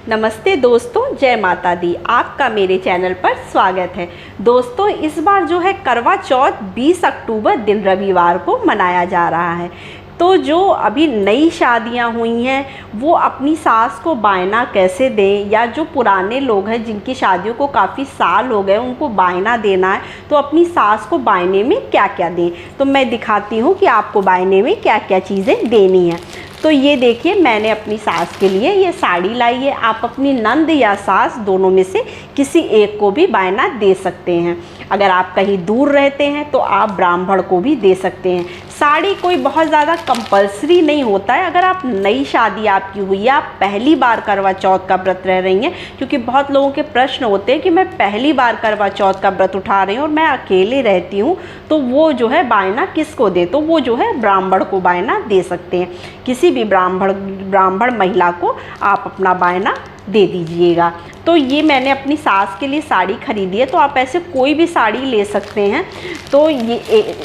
नमस्ते दोस्तों, जय माता दी। आपका मेरे चैनल पर स्वागत है। दोस्तों, इस बार जो है करवा चौथ 20 अक्टूबर दिन रविवार को मनाया जा रहा है। तो जो अभी नई शादियां हुई हैं वो अपनी सास को बायना कैसे दें, या जो पुराने लोग हैं जिनकी शादियों को काफ़ी साल हो गए उनको बायना देना है, तो अपनी सास को बायने में क्या क्या दें। तो मैं दिखाती हूँ कि आपको बायने में क्या क्या चीज़ें देनी है। तो ये देखिए, मैंने अपनी सास के लिए ये साड़ी लाई है। आप अपनी नंद या सास दोनों में से किसी एक को भी बायना दे सकते हैं। अगर आप कहीं दूर रहते हैं तो आप ब्राह्मण को भी दे सकते हैं। साड़ी कोई बहुत ज़्यादा कंपलसरी नहीं होता है। अगर आप नई शादी आपकी हुई है, आप पहली बार करवा चौथ का व्रत रह रही हैं, क्योंकि बहुत लोगों के प्रश्न होते हैं कि मैं पहली बार करवा चौथ का व्रत उठा रही हूँ और मैं अकेले रहती हूँ, तो वो जो है बायना किसको दे। तो वो जो है ब्राह्मण को बायना दे सकते हैं। किसी भी ब्राह्मण महिला को आप अपना बायना दे दीजिएगा। तो ये मैंने अपनी सास के लिए साड़ी खरीदी है। तो आप ऐसे कोई भी साड़ी ले सकते हैं। तो ये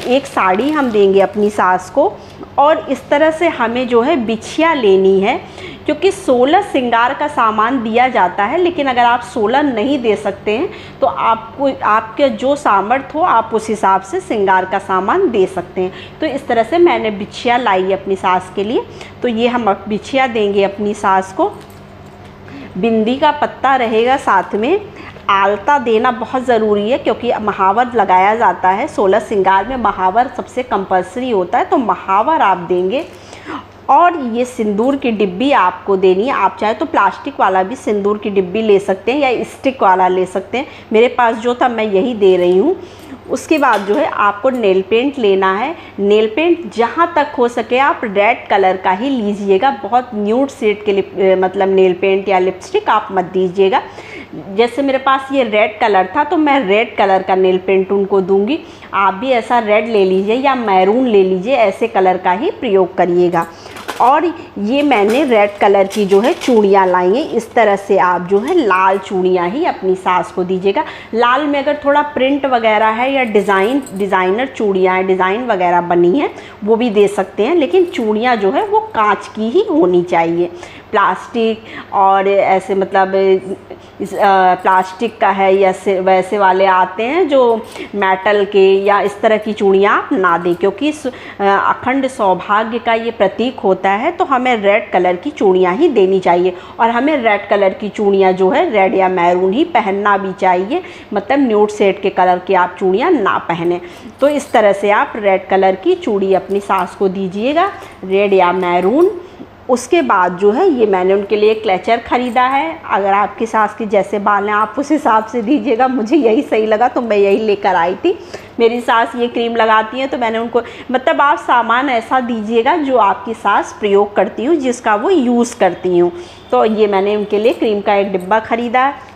एक साड़ी हम देंगे अपनी सास को, और इस तरह से हमें जो है बिछिया लेनी है, क्योंकि 16 श्रृंगार का सामान दिया जाता है। लेकिन अगर आप 16 नहीं दे सकते हैं तो आपको आपके जो सामर्थ्य हो आप उस हिसाब से श्रृंगार का सामान दे सकते हैं। तो इस तरह से मैंने बिछिया लाई है अपनी सास के लिए। तो ये हम बिछिया देंगे अपनी सास को। बिंदी का पत्ता रहेगा साथ में। आलता देना बहुत ज़रूरी है, क्योंकि महावर लगाया जाता है। 16 श्रृंगार में महावर सबसे कंपलसरी होता है, तो महावर आप देंगे। और ये सिंदूर की डिब्बी आपको देनी है। आप चाहे तो प्लास्टिक वाला भी सिंदूर की डिब्बी ले सकते हैं या स्टिक वाला ले सकते हैं। मेरे पास जो था मैं यही दे रही हूँ। उसके बाद जो है आपको नेल पेंट लेना है। नेल पेंट जहाँ तक हो सके आप रेड कलर का ही लीजिएगा। बहुत न्यूड शेड के मतलब नेल पेंट या लिपस्टिक आप मत दीजिएगा। जैसे मेरे पास ये रेड कलर था तो मैं रेड कलर का नेल पेंट उनको दूंगी। आप भी ऐसा रेड ले लीजिए या मैरून ले लीजिए, ऐसे कलर का ही प्रयोग करिएगा। और ये मैंने रेड कलर की जो है चूड़ियाँ लाई हैं। इस तरह से आप जो है लाल चूड़ियाँ ही अपनी सास को दीजिएगा। लाल में अगर थोड़ा प्रिंट वगैरह है या डिज़ाइनर चूड़ियाँ हैं, डिज़ाइन वगैरह बनी हैं, वो भी दे सकते हैं। लेकिन चूड़ियाँ जो है वो कांच की ही होनी चाहिए। प्लास्टिक और ऐसे मतलब प्लास्टिक का है या वैसे वाले आते हैं जो मेटल के, या इस तरह की चूड़ियाँ आप ना दें, क्योंकि अखंड सौभाग्य का ये प्रतीक होता है। तो हमें रेड कलर की चूड़ियाँ ही देनी चाहिए। और हमें रेड कलर की चूड़ियाँ जो है रेड या मैरून ही पहनना भी चाहिए। मतलब न्यूड शेड के कलर की आप चूड़ियाँ ना पहने। तो इस तरह से आप रेड कलर की चूड़ी अपनी सास को दीजिएगा, रेड या मैरून। उसके बाद जो है ये मैंने उनके लिए क्लेचर ख़रीदा है। अगर आपकी सास के जैसे बाल हैं आप उस हिसाब से दीजिएगा। मुझे यही सही लगा तो मैं यही लेकर आई थी। मेरी सास ये क्रीम लगाती हैं तो मैंने उनको, मतलब आप सामान ऐसा दीजिएगा जो आपकी सास प्रयोग करती हूँ, जिसका वो यूज़ करती हूँ। तो ये मैंने उनके लिए क्रीम का एक डिब्बा ख़रीदा है।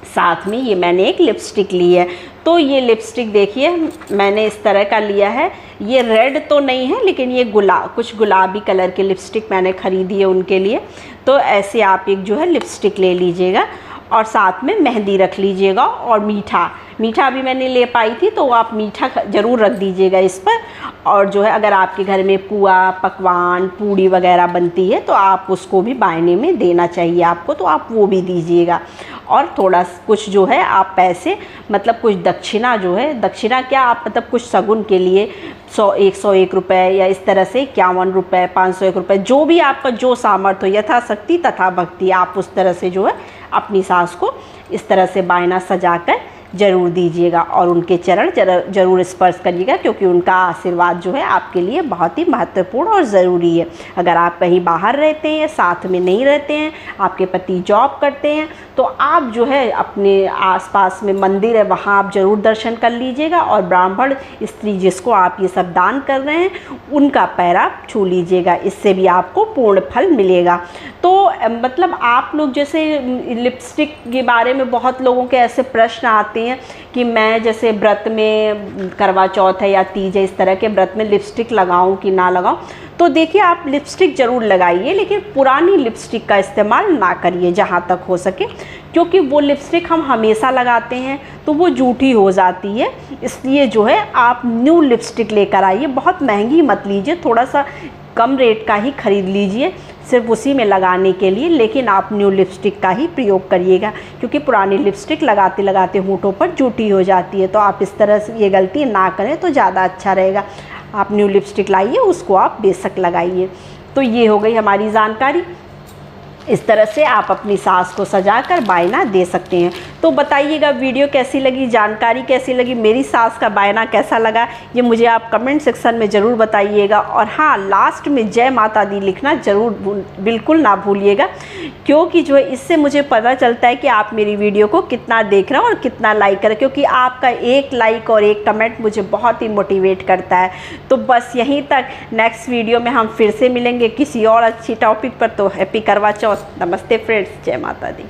साथ में ये मैंने एक लिपस्टिक ली है। तो ये लिपस्टिक देखिए मैंने इस तरह का लिया है। ये रेड तो नहीं है, लेकिन ये कुछ गुलाबी कलर की लिपस्टिक मैंने ख़रीदी है उनके लिए। तो ऐसे आप एक जो है लिपस्टिक ले लीजिएगा और साथ में मेहंदी रख लीजिएगा। और मीठा भी मैंने ले पाई थी, तो आप मीठा ज़रूर रख दीजिएगा इस पर। और जो है अगर आपके घर में पुआ, पकवान, पूड़ी वगैरह बनती है तो आप उसको भी बायने में देना चाहिए आपको, तो आप वो भी दीजिएगा। और थोड़ा कुछ जो है आप पैसे, मतलब कुछ दक्षिणा जो है, दक्षिणा क्या, आप मतलब कुछ शगुन के लिए 101 रुपये या इस तरह से 51 रुपये, 501 रुपये, जो भी आपका जो सामर्थ्य हो, यथाशक्ति तथा भक्ति, आप उस तरह से जो है अपनी सास को इस तरह से बायना सजाकर ज़रूर दीजिएगा। और उनके चरण ज़रूर स्पर्श करिएगा, क्योंकि उनका आशीर्वाद जो है आपके लिए बहुत ही महत्वपूर्ण और ज़रूरी है। अगर आप कहीं बाहर रहते हैं, साथ में नहीं रहते हैं, आपके पति जॉब करते हैं, तो आप जो है अपने आसपास में मंदिर है वहाँ आप ज़रूर दर्शन कर लीजिएगा। और ब्राह्मण स्त्री जिसको आप ये सब दान कर रहे हैं उनका पैर आप छू लीजिएगा। इससे भी आपको पूर्ण फल मिलेगा। तो मतलब आप लोग जैसे लिपस्टिक के बारे में बहुत लोगों के ऐसे प्रश्न आते हैं कि मैं जैसे व्रत में, करवा चौथ है या तीज है, इस तरह के व्रत में लिपस्टिक लगाऊं कि ना लगाऊं। तो देखिए आप लिपस्टिक ज़रूर लगाइए, लेकिन पुरानी लिपस्टिक का इस्तेमाल ना करिए जहाँ तक हो सके, क्योंकि वो लिपस्टिक हम हमेशा लगाते हैं तो वो जूठी हो जाती है। इसलिए जो है आप न्यू लिपस्टिक लेकर आइए। बहुत महंगी मत लीजिए, थोड़ा सा कम रेट का ही खरीद लीजिए। सिर्फ उसी में लगाने के लिए, लेकिन आप न्यू लिपस्टिक का ही प्रयोग करिएगा, क्योंकि पुरानी लिपस्टिक लगाते लगाते होंठों पर जूठी हो जाती है। तो आप इस तरह से ये गलती ना करें तो ज़्यादा अच्छा रहेगा। आप न्यू लिपस्टिक लाइए, उसको आप बेशक लगाइए। तो ये हो गई हमारी जानकारी। इस तरह से आप अपनी सास को सजाकर बायना दे सकते हैं। तो बताइएगा वीडियो कैसी लगी, जानकारी कैसी लगी, मेरी सास का बायना कैसा लगा, ये मुझे आप कमेंट सेक्शन में ज़रूर बताइएगा। और हाँ, लास्ट में जय माता दी लिखना ज़रूर बिल्कुल ना भूलिएगा, क्योंकि जो है इससे मुझे पता चलता है कि आप मेरी वीडियो को कितना देख रहे हैं और कितना लाइक कर रहे हैं, क्योंकि आपका एक लाइक और एक कमेंट मुझे बहुत ही मोटिवेट करता है। तो बस यहीं तक, नेक्स्ट वीडियो में हम फिर से मिलेंगे किसी और अच्छी टॉपिक पर। तो हैप्पी करवा चौथ। नमस्ते फ्रेंड्स, जय माता दी।